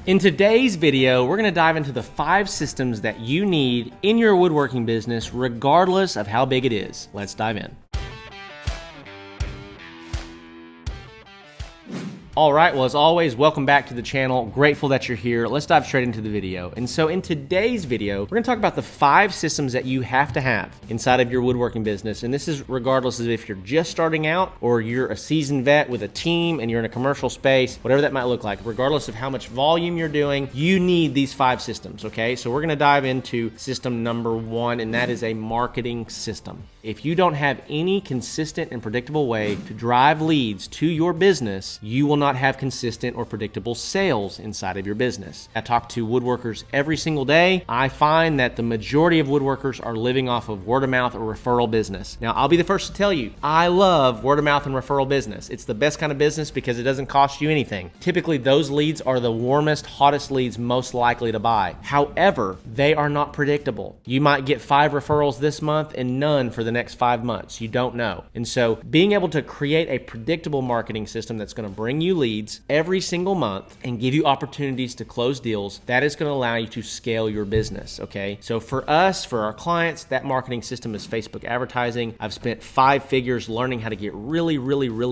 In today's video, we're going to dive into the 5 systems that you need in your woodworking business, regardless of how big it is. Let's dive in. All right, well, as always, welcome back to the channel. Grateful that you're here. Let's dive straight into the video. And so in today's video, we're gonna talk about the 5 systems that you have to have inside of your woodworking business. And this is regardless of if you're just starting out or you're a seasoned vet with a team and you're in a commercial space, whatever that might look like. Regardless of how much volume you're doing, you need these 5 systems, okay? So we're gonna dive into system number 1, and that is a marketing system. If you don't have any consistent and predictable way to drive leads to your business, you will not have consistent or predictable sales inside of your business. I talk to woodworkers every single day. I find that the majority of woodworkers are living off of word of mouth or referral business. Now, I'll be the first to tell you, I love word of mouth and referral business. It's the best kind of business because it doesn't cost you anything. Typically, those leads are the warmest, hottest leads most likely to buy. However, they are not predictable. You might get 5 referrals this month and none for the next 5 months. You don't know. And so being able to create a predictable marketing system that's going to bring you leads every single month and give you opportunities to close deals, that is going to allow you to scale your business, okay? So for us, for our clients, that marketing system is Facebook advertising. I've spent 5 figures learning how to get really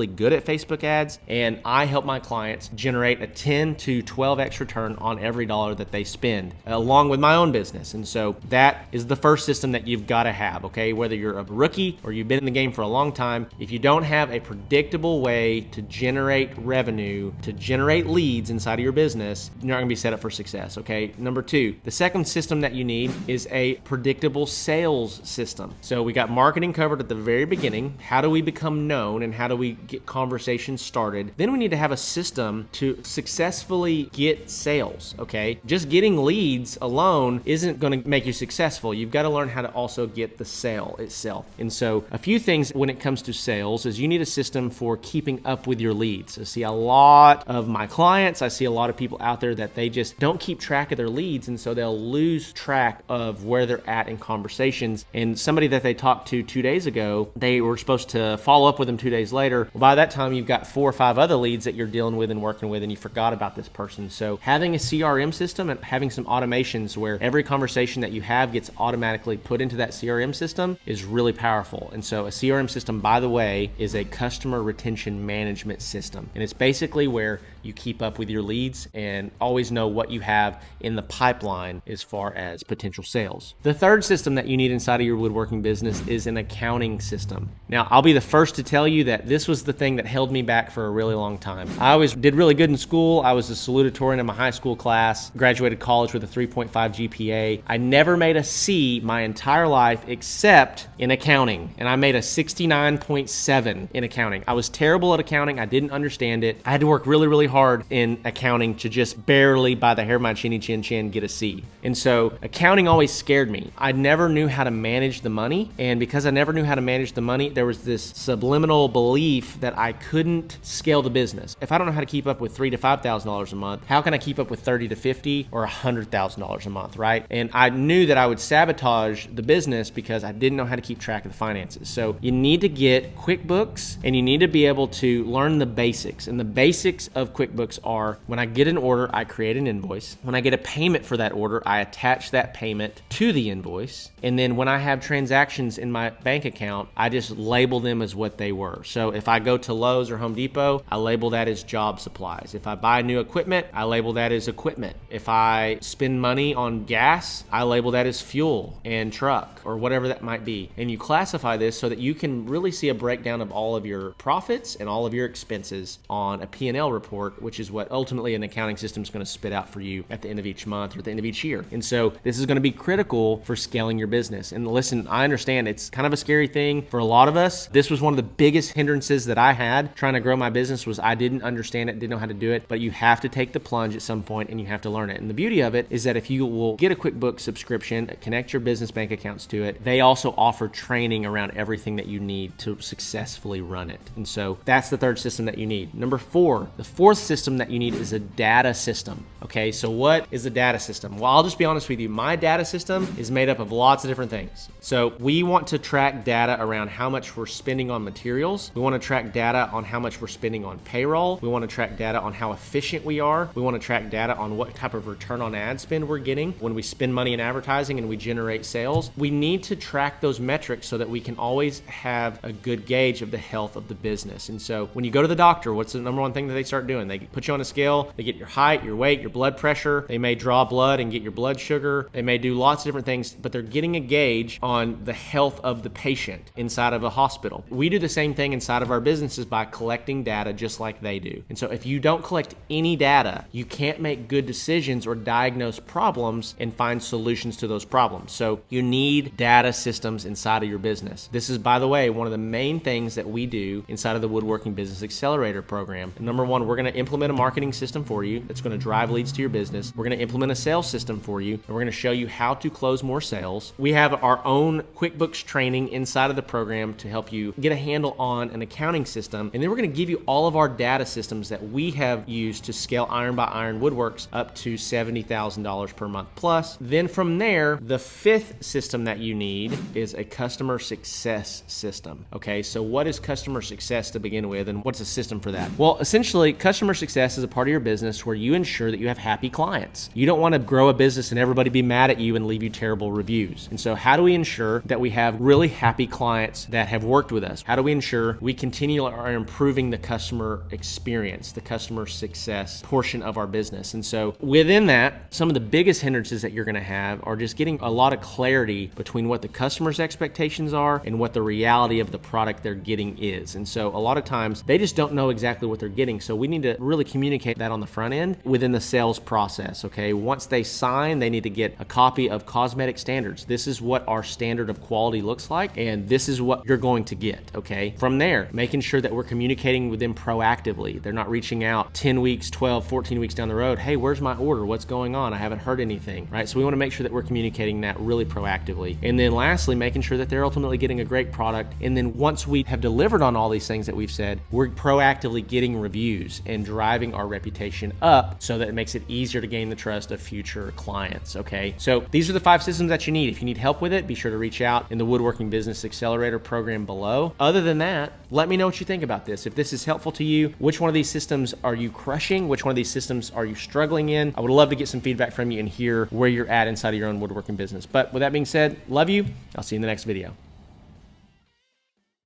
good at Facebook ads, and I help my clients generate a 10 to 12x return on every dollar that they spend, along with my own business. And so that is the first system that you've got to have, okay? Whether you're a rookie or you've been in the game for a long time, if you don't have a predictable way to generate revenue, to generate leads inside of your business, you're not gonna be set up for success, okay? Number 2, the second system that you need is a predictable sales system. So we got marketing covered at the very beginning. How do we become known and how do we get conversations started? Then we need to have a system to successfully get sales, okay? Just getting leads alone isn't gonna make you successful. You've got to learn how to also get the sale itself. And so a few things when it comes to sales is you need a system for keeping up with your leads. I see a lot of my clients, I see a lot of people out there that they just don't keep track of their leads, and so they'll lose track of where they're at in conversations. And somebody that they talked to 2 days ago, they were supposed to follow up with them 2 days later. Well, by that time, you've got 4 or 5 other leads that you're dealing with and working with, and you forgot about this person. So having a CRM system and having some automations where every conversation that you have gets automatically put into that CRM system is really powerful. And so a CRM system, by the way, is a customer retention management system. And it's basically where you keep up with your leads and always know what you have in the pipeline as far as potential sales. The third system that you need inside of your woodworking business is an accounting system. Now, I'll be the first to tell you that this was the thing that held me back for a really long time. I always did really good in school. I was a salutatorian in my high school class, graduated college with a 3.5 GPA. I never made a C my entire life except in accounting, and I made a 69.7 in accounting. I was terrible at accounting. I didn't understand it. I had to work really hard in accounting to just barely, by the hair of my chinny chin, get a C. And so accounting always scared me. I never knew how to manage the money, and because I never knew how to manage the money, there was this subliminal belief that I couldn't scale the business. If I don't know how to keep up with $3,000 to $5,000 a month, how can I keep up with $30,000 to $50,000 or $100,000 a month, right? And I knew that I would sabotage the business because I didn't know how to keep track of the finances. So you need to get QuickBooks, and you need to be able to learn the basics. And the basics of QuickBooks are, when I get an order, I create an invoice. When I get a payment for that order, I attach that payment to the invoice. And then when I have transactions in my bank account, I just label them as what they were. So if I go to Lowe's or Home Depot, I label that as job supplies. If I buy new equipment, I label that as equipment. If I spend money on gas, I label that as fuel and truck or whatever that might be. And you classify this so that you can really see a breakdown of all of your profits and all of your expenses on a P&L report, which is what ultimately an accounting system is going to spit out for you at the end of each month or at the end of each year. And so this is going to be critical for scaling your business. And listen, I understand it's kind of a scary thing for a lot of us. This was one of the biggest hindrances that I had trying to grow my business was I didn't understand it, didn't know how to do it, but you have to take the plunge at some point and you have to learn it. And the beauty of it is that if you will get a QuickBooks subscription, connect your business bank accounts to it, they also offer training around everything that you need to successfully run it. And so that's the third system that you need. Number 4, the fourth system that you need is a data system. Okay, so what is a data system? Well, I'll just be honest with you. My data system is made up of lots of different things. So we want to track data around how much we're spending on materials. We want to track data on how much we're spending on payroll. We want to track data on how efficient we are. We want to track data on what type of return on ad spend we're getting when we spend money in advertising and we generate sales. We need to track those metrics so that we can always have a good gauge of the health of the business. And so when you go to the doctor, what's the number one thing that they start doing? They put you on a scale, they get your height, your weight, your blood pressure. They may draw blood and get your blood sugar. They may do lots of different things, but they're getting a gauge on the health of the patient inside of a hospital. We do the same thing inside of our businesses by collecting data just like they do. And so if you don't collect any data, you can't make good decisions or diagnose problems and find solutions to those problems. So you need data systems inside of your business. This is, by the way, one of the main things that we do inside of the Woodworking Business Accelerator program. Number one, we're going to implement a marketing system for you that's going to drive leads to your business. We're going to implement a sales system for you, and we're going to show you how to close more sales. We have our own QuickBooks training inside of the program to help you get a handle on an accounting system. And then we're going to give you all of our data systems that we have used to scale Iron by Iron Woodworks up to $70,000 per month plus. Then from there, the fifth system that you need is a customer success system. Okay, so what is customer success to begin with, and what's a system for that? Well, essentially, customer success is a part of your business where you ensure that you have happy clients. You don't want to grow a business and everybody be mad at you and leave you terrible reviews. And so how do we ensure that we have really happy clients that have worked with us? How do we ensure we continue are improving the customer experience, the customer success portion of our business? And so within that, some of the biggest hindrances that you're going to have are just getting a lot of clarity between what the customer's expectations are and what the reality of the product they're getting is. And so a lot of times they just don't know exactly what they're getting. So we need to really communicate that on the front end within the sales process. Okay, once they sign, they need to get a copy of cosmetic standards. This is what our standard of quality looks like, and this is what you're going to get. Okay, from there, making sure that we're communicating with them proactively. They're not reaching out 10 weeks, 12, 14 weeks down the road. Hey, where's my order? What's going on? I haven't heard anything, right? So we want to make sure that we're communicating that really proactively. And then lastly, making sure that they're ultimately getting a great product. And then once we have delivered on all these things that we've said, we're proactively getting reviews and driving our reputation up so that it makes it easier to gain the trust of future clients. Okay, so these are the 5 systems that you need. If you need help with it, be sure to reach out in the Woodworking Business Accelerator program below. Other than that, let me know what you think about this. If this is helpful to you, which one of these systems are you crushing? Which one of these systems are you struggling in? I would love to get some feedback from you and hear where you're at inside of your own woodworking business. But with that being said, love you. I'll see you in the next video.